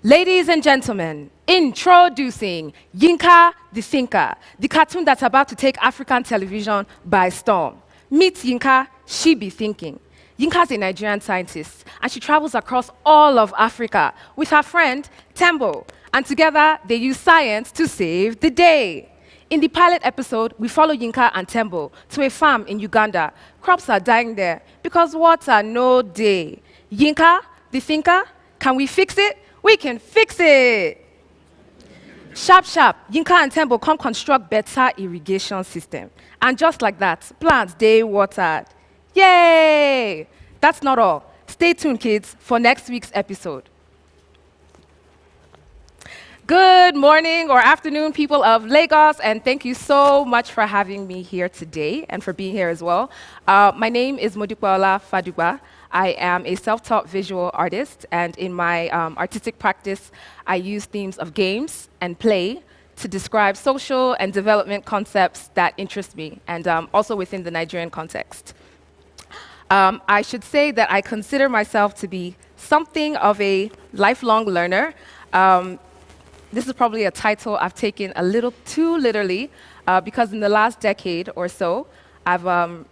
Ladies and gentlemen, introducing Yinka the Thinker, the cartoon that's about to take African television by storm. Meet Yinka, she be thinking. Yinka's a Nigerian scientist, and she travels across all of Africa with her friend, Tembo, and together they use science to save the day. In the pilot episode, we follow Yinka and Tembo to a farm in Uganda. Crops are dying there because water no day. Yinka, the Thinker, can we fix it? We can fix it. Sharp, sharp, Yinka and Tembo come construct better irrigation system. And just like that, plants they watered. Yay! That's not all. Stay tuned, kids, for next week's episode. Good morning or afternoon, people of Lagos, and thank you so much for having me here today and for being here as well. My name is Modupeola Fadugba. I am a self-taught visual artist, and in my artistic practice, I use themes of games and play to describe social and development concepts that interest me, and also within the Nigerian context. I should say that I consider myself to be something of a lifelong learner. This is probably a title I've taken a little too literally, because in the last decade or so, I've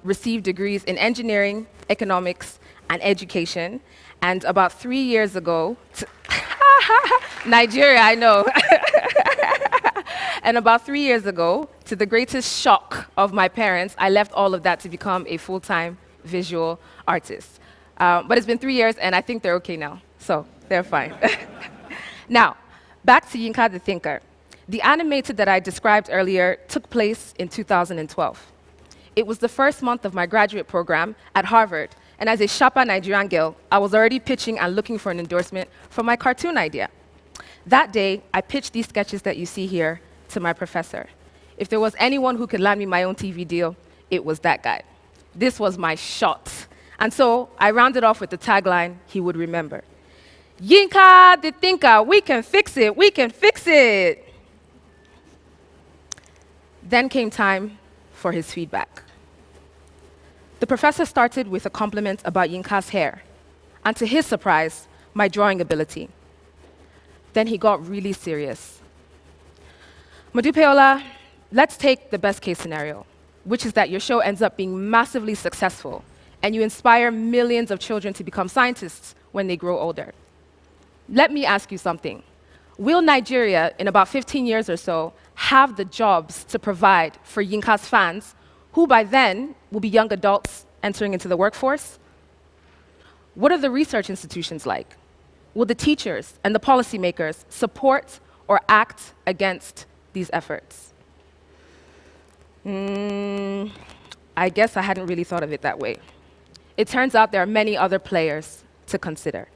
received degrees in engineering, economics, and education. And about 3 years ago, Nigeria, I know. And about 3 years ago, to the greatest shock of my parents, I left all of that to become a full-time visual artist. But it's been 3 years, and I think they're okay now. So they're fine. Now, back to Yinka the Thinker. The animated that I described earlier took place in 2012. It was the first month of my graduate program at Harvard, and as a sharper Nigerian girl, I was already pitching and looking for an endorsement for my cartoon idea. That day, I pitched these sketches that you see here to my professor. If there was anyone who could land me my own TV deal, it was that guy. This was my shot. And so I rounded off with the tagline he would remember. Yinka the Thinker, we can fix it, we can fix it. Then came time for his feedback. The professor started with a compliment about Yinka's hair, and to his surprise, my drawing ability. Then he got really serious. Modupeola, let's take the best case scenario, which is that your show ends up being massively successful, and you inspire millions of children to become scientists when they grow older. Let me ask you something. Will Nigeria, in about 15 years or so, have the jobs to provide for Yinka's fans, who by then will be young adults entering into the workforce? What are the research institutions like? Will the teachers and the policymakers support or act against these efforts? I guess I hadn't really thought of it that way. It turns out there are many other players to consider.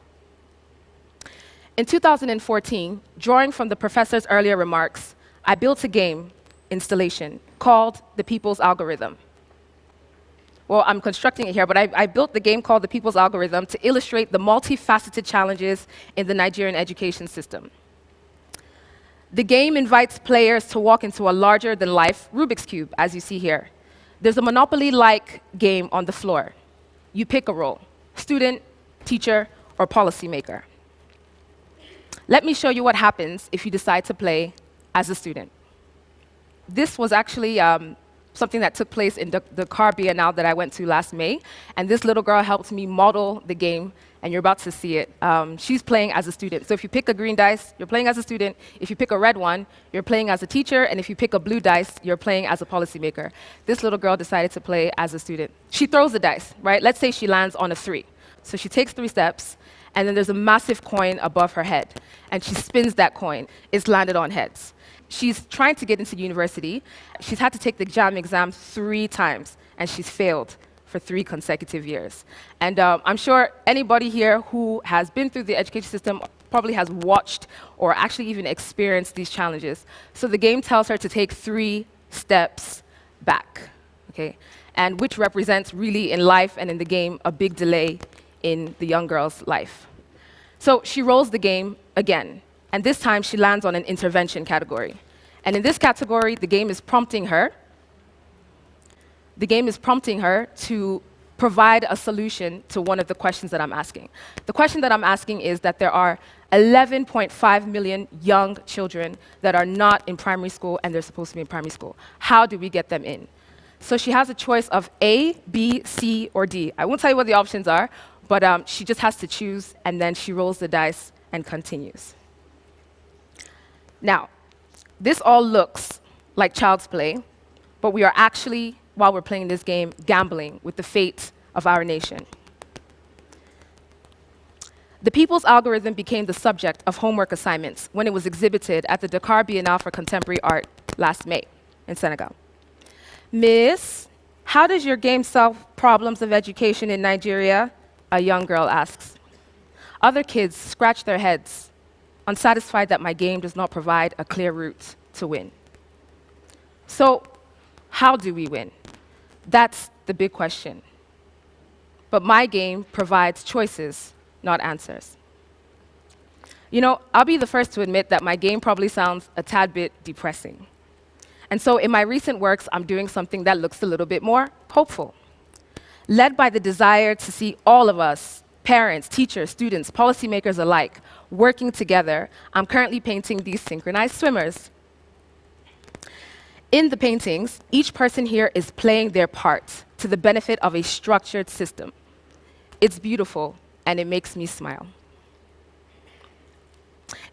In 2014, drawing from the professor's earlier remarks, I built a game installation called The People's Algorithm. Well, I'm constructing it here, but I built the game called The People's Algorithm to illustrate the multifaceted challenges in the Nigerian education system. The game invites players to walk into a larger-than-life Rubik's Cube, as you see here. There's a Monopoly-like game on the floor. You pick a role: student, teacher, or policymaker. Let me show you what happens if you decide to play as a student. This was actually something that took place in the car Biennale that I went to last May, and this little girl helped me model the game, and you're about to see it. She's playing as a student. So if you pick a green dice, you're playing as a student. If you pick a red one, you're playing as a teacher, and if you pick a blue dice, you're playing as a policymaker. This little girl decided to play as a student. She throws the dice, right? Let's say she lands on a 3. So she takes 3 steps, and then there's a massive coin above her head, and she spins that coin. It's landed on heads. She's trying to get into university. She's had to take the JAM exam 3 times, and she's failed for 3 consecutive years. And I'm sure anybody here who has been through the education system probably has watched or actually even experienced these challenges. So the game tells her to take 3 steps back, okay? And which represents really in life and in the game a big delay in the young girl's life. So she rolls the game again, and this time she lands on an intervention category. And in this category, the game is prompting her to provide a solution to one of the questions that I'm asking. The question that I'm asking is that there are 11.5 million young children that are not in primary school and they're supposed to be in primary school. How do we get them in? So she has a choice of A, B, C, or D. I won't tell you what the options are, but she just has to choose, and then she rolls the dice and continues. Now, this all looks like child's play, but we are actually, while we're playing this game, gambling with the fate of our nation. The People's Algorithm became the subject of homework assignments when it was exhibited at the Dakar Biennale for Contemporary Art last May in Senegal. Miss, how does your game solve problems of education in Nigeria? A young girl asks. Other kids scratch their heads, unsatisfied that my game does not provide a clear route to win. So, how do we win? That's the big question. But my game provides choices, not answers. You know, I'll be the first to admit that my game probably sounds a tad bit depressing. And so in my recent works, I'm doing something that looks a little bit more hopeful. Led by the desire to see all of us, parents, teachers, students, policymakers alike, working together, I'm currently painting these synchronized swimmers. In the paintings, each person here is playing their part to the benefit of a structured system. It's beautiful, and it makes me smile.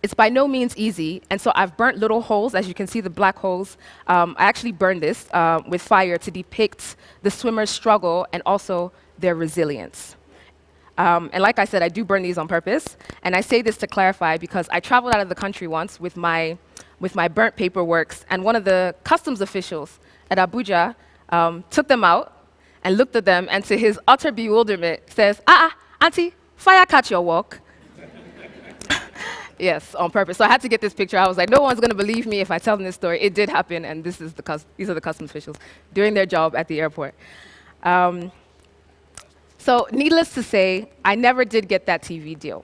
It's by no means easy, and so I've burnt little holes, as you can see the black holes. I actually burned this with fire to depict the swimmers' struggle and also their resilience. And like I said, I do burn these on purpose, and I say this to clarify because I traveled out of the country once with my burnt paper works, and one of the customs officials at Abuja took them out and looked at them, and to his utter bewilderment says, auntie, fire catch your work. Yes, on purpose. So I had to get this picture. I was like, no one's going to believe me if I tell them this story. It did happen, and these are the customs officials doing their job at the airport. So needless to say, I never did get that TV deal.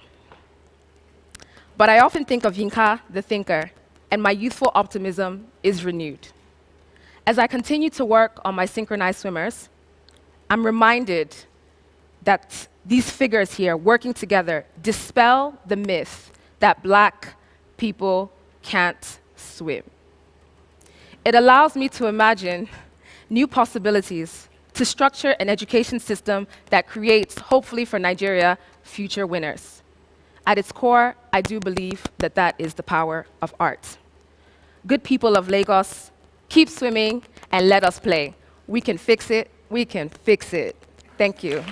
But I often think of Yinka, the thinker, and my youthful optimism is renewed. As I continue to work on my synchronized swimmers, I'm reminded that these figures here working together dispel the myth that Black people can't swim. It allows me to imagine new possibilities to structure an education system that creates, hopefully for Nigeria, future winners. At its core, I do believe that that is the power of art. Good people of Lagos, keep swimming and let us play. We can fix it. We can fix it. Thank you.